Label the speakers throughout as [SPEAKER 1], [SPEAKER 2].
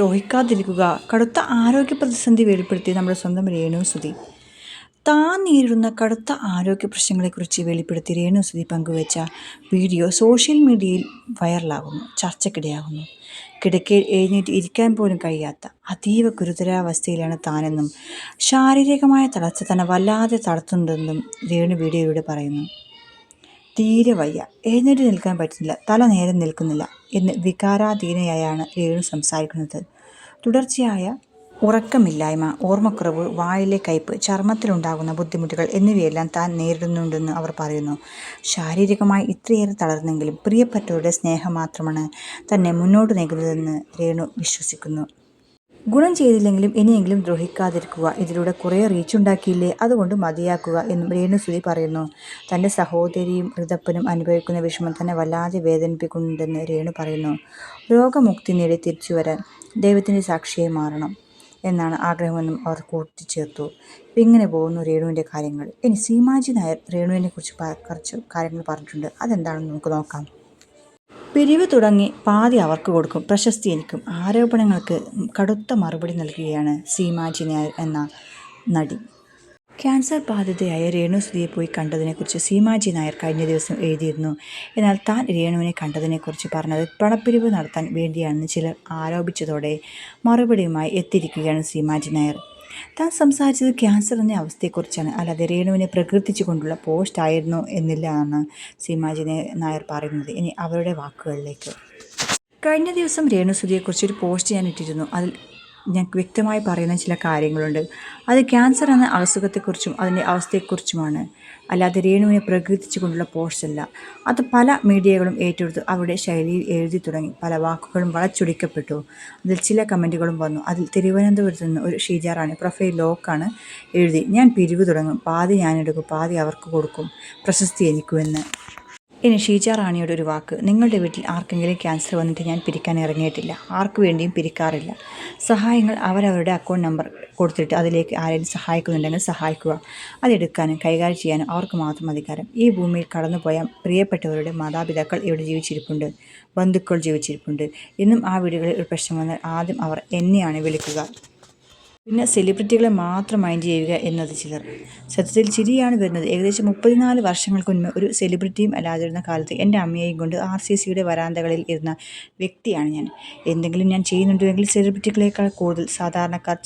[SPEAKER 1] ദ്രോഹിക്കാതിരിക്കുക. കടുത്ത ആരോഗ്യ പ്രതിസന്ധി വെളിപ്പെടുത്തി നമ്മുടെ സ്വന്തം രേണുസുതി. താൻ നേരിടുന്ന കടുത്ത ആരോഗ്യ പ്രശ്നങ്ങളെക്കുറിച്ച് വെളിപ്പെടുത്തി രേണുസുതി പങ്കുവച്ച വീഡിയോ സോഷ്യൽ മീഡിയയിൽ വൈറലാകുന്നു, ചർച്ചയ്ക്കിടയാകുന്നു. കിടക്കയിൽ എഴുന്നേറ്റ് ഇരിക്കാൻ പോലും കഴിയാത്ത അതീവ ഗുരുതരാവസ്ഥയിലാണ് താനെന്നും ശാരീരികമായ തളർച്ച തന്നെ വല്ലാതെ തളർത്തുന്നുണ്ടെന്നും രേണു വീഡിയോയിലൂടെ പറയുന്നു. തീരെ വയ്യ, എഴുന്നേറ്റ് നിൽക്കാൻ പറ്റുന്നില്ല, തല നേരെ നിൽക്കുന്നില്ല എന്ന് വികാരാധീനയായാണ് രേണു സംസാരിക്കുന്നത്. തുടർച്ചയായ ഉറക്കമില്ലായ്മ, ഓർമ്മക്കുറവ്, വായിലെ കയ്പ്, ചർമ്മത്തിലുണ്ടാകുന്ന ബുദ്ധിമുട്ടുകൾ എന്നിവയെല്ലാം താൻ നേരിടുന്നുണ്ടെന്ന് അവർ പറയുന്നു. ശാരീരികമായി ഇത്രയേറെ തളർന്നെങ്കിലും പ്രിയപ്പെട്ടവരുടെ സ്നേഹം മാത്രമാണ് തന്നെ മുന്നോട്ട് നയിക്കുന്നതെന്ന് രേണു വിശ്വസിക്കുന്നു. ഗുണം ചെയ്തില്ലെങ്കിലും ഇനിയെങ്കിലും ദ്രോഹിക്കാതിരിക്കുക. ഇതിലൂടെ കുറേ റീച്ചുണ്ടാക്കിയില്ലേ, അതുകൊണ്ട് മതിയാക്കുക എന്നും രേണുസുതി പറയുന്നു. തൻ്റെ സഹോദരിയും ഋതപ്പനും അനുഭവിക്കുന്ന വിഷമം തന്നെ വല്ലാതെ വേദനിപ്പിക്കുന്നുണ്ടെന്ന് രേണു പറയുന്നു. രോഗമുക്തി നേടി തിരിച്ചുവരാൻ ദൈവത്തിൻ്റെ സാക്ഷിയായി മാറണം എന്നാണ് ആഗ്രഹമെന്നും അവർ കൂട്ടിച്ചേർത്തു. ഇങ്ങനെ പോകുന്നു രേണുവിൻ്റെ കാര്യങ്ങൾ. ഇനി സീമാജി നായർ രേണുവിനെ കുറിച്ച് കുറച്ച് കാര്യങ്ങൾ പറഞ്ഞിട്ടുണ്ട്. അതെന്താണെന്ന് നമുക്ക് നോക്കാം. പിരിവ് തുടങ്ങി പാതി അവർക്ക് കൊടുക്കും, പ്രശസ്തി എനിക്കും. ആരോപണങ്ങൾക്ക് കടുത്ത മറുപടി നൽകുകയാണ് സീമാജി നായർ എന്ന നടി. ക്യാൻസർ ബാധിതയായ രേണുസുതിയെ പോയി കണ്ടതിനെക്കുറിച്ച് സീമാജി നായർ കഴിഞ്ഞ ദിവസം എഴുതിയിരുന്നു. എന്നാൽ താൻ രേണുവിനെ കണ്ടതിനെക്കുറിച്ച് പറഞ്ഞത് പണപ്പിരിവ് നടത്താൻ വേണ്ടിയാണെന്ന് ചിലർ ആരോപിച്ചതോടെ മറുപടിയുമായി എത്തിയിരിക്കുകയാണ് സീമാജി നായർ. താൻ സംസാരിച്ചത് ക്യാൻസർ എന്ന അവസ്ഥയെക്കുറിച്ചാണ്, അല്ലാതെ രേണുവിനെ പ്രകീർത്തിച്ചുകൊണ്ടുള്ള പോസ്റ്റ് ആയിരുന്നു എന്നില്ല എന്നാണ് സീമാജി നായർ പറയുന്നത്. ഇനി അവരുടെ വാക്കുകളിലേക്ക്. കഴിഞ്ഞ ദിവസം രേണുസുതിയെക്കുറിച്ച് ഒരു പോസ്റ്റ് ഞാൻ ഇട്ടിരുന്നു. അതിൽ ഞാൻ വ്യക്തമായി പറയുന്ന ചില കാര്യങ്ങളുണ്ട്. അത് ക്യാൻസർ എന്ന അസുഖത്തെക്കുറിച്ചും അതിൻ്റെ അവസ്ഥയെക്കുറിച്ചുമാണ്, അല്ലാതെ രേണുവിനെ പ്രകീർത്തിച്ചുകൊണ്ടുള്ള പോസ്റ്റ് അല്ല. അത് പല മീഡിയകളും ഏറ്റെടുത്ത് അവരുടെ ശൈലിയിൽ എഴുതി തുടങ്ങി. പല വാക്കുകളും വളച്ചൊടിക്കപ്പെട്ടു. അതിൽ ചില കമൻറ്റുകളും വന്നു. അതിൽ തിരുവനന്തപുരത്ത് നിന്ന് ഒരു ഷീജ പ്രൊഫൈൽ ലോക്കാണ് എഴുതി, ഞാൻ പിരിവ് തുടങ്ങും, പാതി ഞാനെടുക്കും, പാതി അവർക്ക് കൊടുക്കും, പ്രശസ്തി എനിക്കുമെന്ന്. ഇനി ഷീജ റാണിയുടെ ഒരു വാക്ക്, നിങ്ങളുടെ വീട്ടിൽ ആർക്കെങ്കിലും ക്യാൻസർ വന്നിട്ട് ഞാൻ പിരിക്കാൻ ഇറങ്ങിയിട്ടില്ല, ആർക്കു വേണ്ടിയും പിരിക്കാറില്ല. സഹായങ്ങൾ അവരവരുടെ അക്കൗണ്ട് നമ്പർ കൊടുത്തിട്ട് അതിലേക്ക് ആരെങ്കിലും സഹായിക്കുന്നുണ്ടെങ്കിൽ സഹായിക്കുക. അതെടുക്കാനും കൈകാര്യം ചെയ്യാനും അവർക്ക് മാത്രം അധികാരം. ഈ ഭൂമിയിൽ കടന്നുപോയ പ്രിയപ്പെട്ടവരുടെ മാതാപിതാക്കൾ ഇവിടെ ജീവിച്ചിരിപ്പുണ്ട്, ബന്ധുക്കൾ ജീവിച്ചിരിപ്പുണ്ട്. ഇന്നും ആ വീടുകളിൽ ഒരു പ്രശ്നം വന്നാൽ ആദ്യം അവർ എന്നെയാണ് വിളിക്കുക. പിന്നെ സെലിബ്രിറ്റികളെ മാത്രം മൈൻഡ് ചെയ്യുക എന്നത് ചിലർ. സത്യത്തിൽ ചിരിയാണ് വരുന്നത്. ഏകദേശം 34 വർഷങ്ങൾക്ക് മുൻപ് ഒരു സെലിബ്രിറ്റിയും അല്ലാതിരുന്ന കാലത്ത് എൻ്റെ അമ്മയെയും കൊണ്ട് RCCയുടെ വരാന്തകളിൽ ഇരുന്ന വ്യക്തിയാണ് ഞാൻ. എന്തെങ്കിലും ഞാൻ ചെയ്യുന്നുണ്ടെങ്കിൽ സെലിബ്രിറ്റികളേക്കാൾ കൂടുതൽ സാധാരണക്കാർ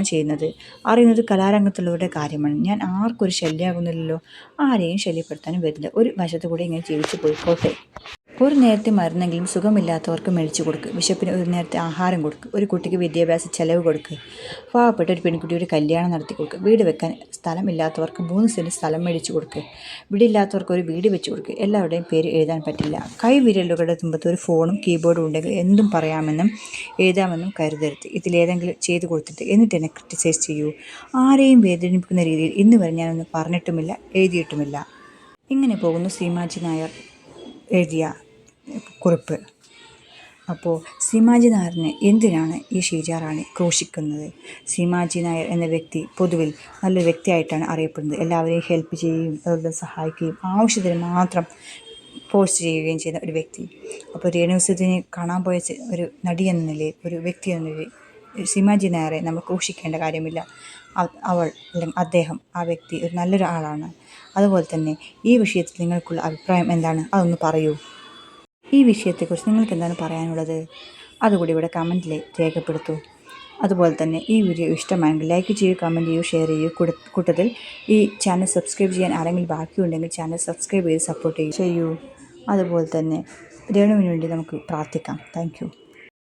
[SPEAKER 1] ചെയ്യുന്നത്. അറിയുന്നത് കലാരംഗത്തുള്ളവരുടെ കാര്യമാണ്. ഞാൻ ആർക്കും ഒരു ശല്യമാകുന്നില്ലല്ലോ, ആരെയും ശല്യപ്പെടുത്താനും വരില്ല. ഒരു വശത്തു കൂടെ ഇങ്ങനെ ജീവിച്ചു പോയിക്കോട്ടെ. ഒരു നേരത്തെ മരുന്നെങ്കിലും സുഖമില്ലാത്തവർക്ക് മേടിച്ചു കൊടുക്കുക, വിശപ്പിന് ഒരു നേരത്തെ ആഹാരം കൊടുക്കുക, ഒരു കുട്ടിക്ക് വിദ്യാഭ്യാസ ചെലവ് കൊടുക്കുക, പാവപ്പെട്ട ഒരു പെൺകുട്ടിയുടെ കല്യാണം നടത്തി കൊടുക്കുക, വീട് വെക്കാൻ സ്ഥലമില്ലാത്തവർക്ക് 3 സെൻറ്റ് സ്ഥലം മേടിച്ചു കൊടുക്കുക, വീടില്ലാത്തവർക്ക് ഒരു വീട് വെച്ച് കൊടുക്കുക. എല്ലാവരുടെയും പേര് എഴുതാൻ പറ്റില്ല. കൈവിരലുകളുടെ തുമ്പത്ത് ഒരു ഫോണും കീബോർഡും ഉണ്ടെങ്കിൽ എന്തും പറയാമെന്നും എഴുതാമെന്നും കരുതരുത്. ഇതിലേതെങ്കിലും ചെയ്തു കൊടുത്തിട്ട് എന്നിട്ട് എന്നെ ക്രിറ്റിസൈസ് ചെയ്യൂ. ആരെയും വേദനിപ്പിക്കുന്ന രീതിയിൽ ഇന്ന് വരെ ഞാനൊന്നും പറഞ്ഞിട്ടുമില്ല, എഴുതിയിട്ടുമില്ല. ഇങ്ങനെ പോകുന്നു സീമാജി നായർ എഴുതിയ കുറിപ്പ്. അപ്പോൾ സീമാജി നായറിനെ എന്തിനാണ് ഈ ഷീജ റാണി ക്രൂശിക്കുന്നത്? സീമാജി നായർ എന്ന വ്യക്തി പൊതുവിൽ നല്ലൊരു വ്യക്തിയായിട്ടാണ് അറിയപ്പെടുന്നത്. എല്ലാവരെയും ഹെൽപ്പ് ചെയ്യുകയും അവരുടെ സഹായിക്കുകയും ആവശ്യത്തിന് മാത്രം പോസ്റ്റ് ചെയ്യുകയും ചെയ്യുന്ന ഒരു വ്യക്തി. അപ്പോൾ രേണുസുതിനെ കാണാൻ പോയ ഒരു നടി എന്ന നിലയിൽ, ഒരു വ്യക്തി എന്ന നിലയിൽ സീമാജി നായരെ നമ്മൾ ക്രൂശിക്കേണ്ട കാര്യമില്ല. അവൾ അല്ലെങ്കിൽ അദ്ദേഹം, ആ വ്യക്തി ഒരു നല്ലൊരു ആളാണ്. അതുപോലെ തന്നെ ഈ വിഷയത്തിൽ നിങ്ങൾക്കുള്ള അഭിപ്രായം എന്താണ്? അതൊന്ന് പറയൂ. ഈ വിഷയത്തെക്കുറിച്ച് നിങ്ങൾക്ക് എന്താണ് പറയാനുള്ളത്? അതുകൂടി ഇവിടെ കമൻറ്റിൽ രേഖപ്പെടുത്തൂ. അതുപോലെ തന്നെ ഈ വീഡിയോ ഇഷ്ടമായെങ്കിൽ ലൈക്ക് ചെയ്യൂ, കമൻറ്റ് ചെയ്യൂ, ഷെയർ ചെയ്യൂ. കൂട്ടത്തിൽ ഈ ചാനൽ സബ്സ്ക്രൈബ് ചെയ്യാൻ ആരെങ്കിലും ബാക്കിയുണ്ടെങ്കിൽ ചാനൽ സബ്സ്ക്രൈബ് ചെയ്ത് സപ്പോർട്ട് ചെയ്യൂ. അതുപോലെ തന്നെ രേണുവിന് വേണ്ടി നമുക്ക് പ്രാർത്ഥിക്കാം. Thank you.